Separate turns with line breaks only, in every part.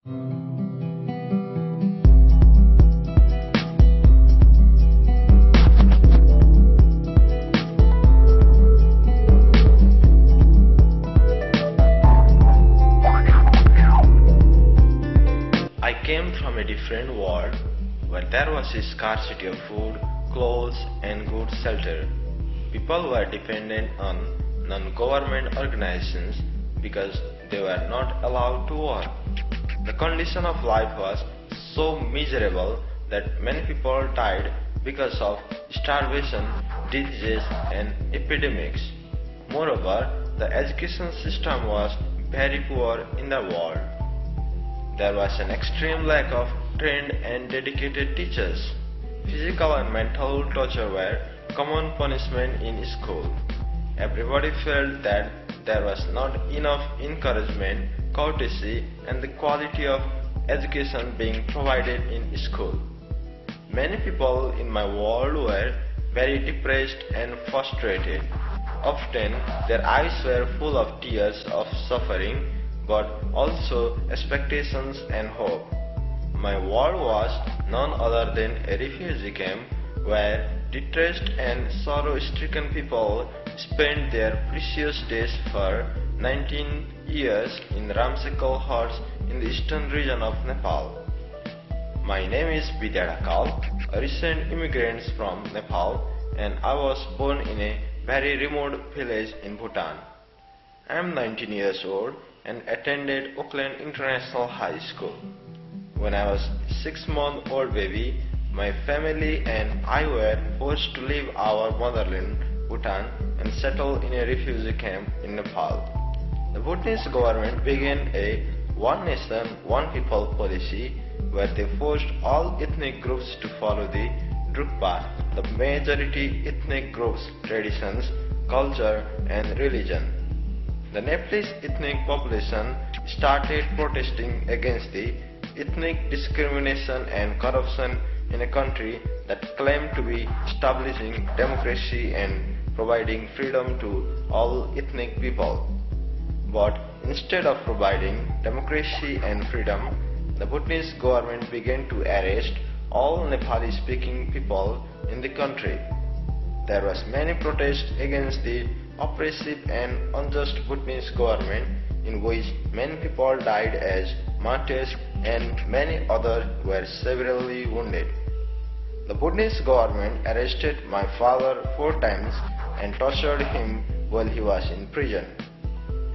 I came from a different world where there was a scarcity of food, clothes, and good shelter. People were dependent on non-government organizations because they were not allowed to work. The condition of life was so miserable that many people died because of starvation, diseases, and epidemics. Moreover, the education system was very poor in the world. There was an extreme lack of trained and dedicated teachers. Physical and mental torture were common punishment in school. Everybody felt that there was not enough encouragement, courtesy, and the quality of education being provided in school. Many people in my world were very depressed and frustrated. Often their eyes were full of tears of suffering, but also expectations and hope. My world was none other than a refugee camp where distressed and sorrow-stricken people spent their precious days for 19 years in ramshackle huts in the eastern region of Nepal. My name is Vidya Dhakal, a recent immigrant from Nepal, and I was born in a very remote village in Bhutan. I am 19 years old and attended Auckland International High School. When I was a 6-month-old baby, my family and I were forced to leave our motherland, Bhutan, and settle in a refugee camp in Nepal. The Bhutanese government began a one nation, one people policy where they forced all ethnic groups to follow the Drukpa, the majority ethnic group's traditions, culture, and religion. The Nepalese ethnic population started protesting against the ethnic discrimination and corruption in a country that claimed to be establishing democracy and providing freedom to all ethnic people. But instead of providing democracy and freedom, the Bhutanese government began to arrest all Nepali-speaking people in the country. There was many protests against the oppressive and unjust Bhutanese government, in which many people died as martyrs and many others were severely wounded. The Bhutanese government arrested my father 4 times and tortured him while he was in prison.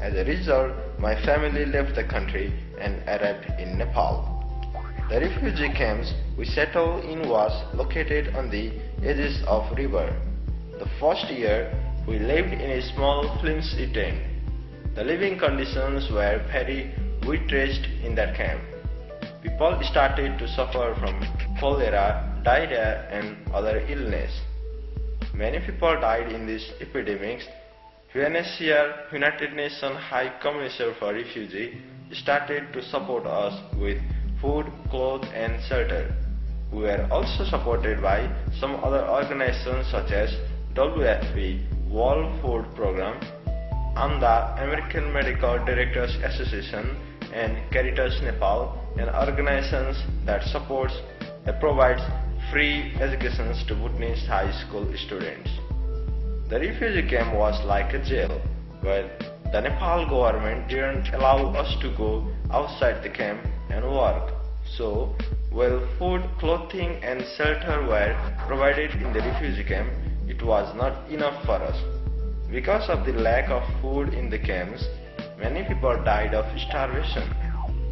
As a result, my family left the country and arrived in Nepal. The refugee camps we settled in was located on the edges of river. The first year, we lived in a small flimsy tent. The living conditions were very wretched in that camp. People started to suffer from cholera, diarrhea, and other illness. Many people died in these epidemics. UNHCR, United Nations High Commissioner for Refugees, started to support us with food, clothes, and shelter. We were also supported by some other organizations such as WFP, World Food Program, AMDA, American Medical Directors Association, and Caritas Nepal, and organizations that provides free educations to Bhutanese high school students. The refugee camp was like a jail, where the Nepal government didn't allow us to go outside the camp and work. So, while food, clothing, and shelter were provided in the refugee camp, it was not enough for us. Because of the lack of food in the camps, many people died of starvation.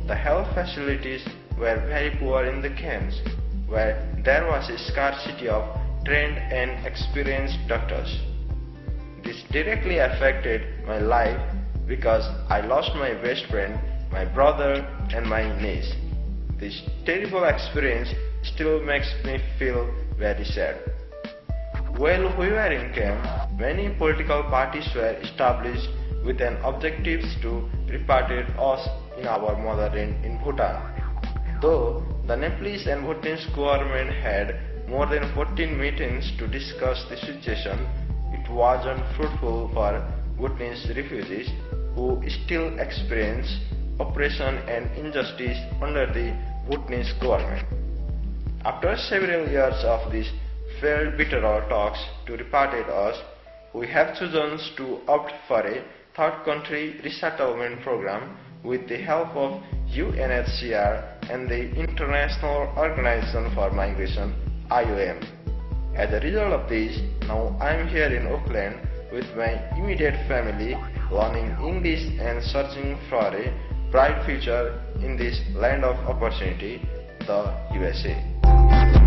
The health facilities were very poor in the camps, where there was a scarcity of trained and experienced doctors. This directly affected my life because I lost my best friend, my brother, and my niece. This terrible experience still makes me feel very sad. While we were in camp, many political parties were established with an objective to repatriate us in our motherland in Bhutan. Though the Nepalese and Bhutanese government had more than 14 meetings to discuss the situation, it wasn't fruitful for Bhutanese refugees who still experience oppression and injustice under the Bhutanese government. After several years of these failed bilateral talks to repatriate us, we have chosen to opt for a third country resettlement program with the help of UNHCR and the International Organization for Migration (IOM). As a result of this, now I am here in Auckland with my immediate family, learning English and searching for a bright future in this land of opportunity, the USA.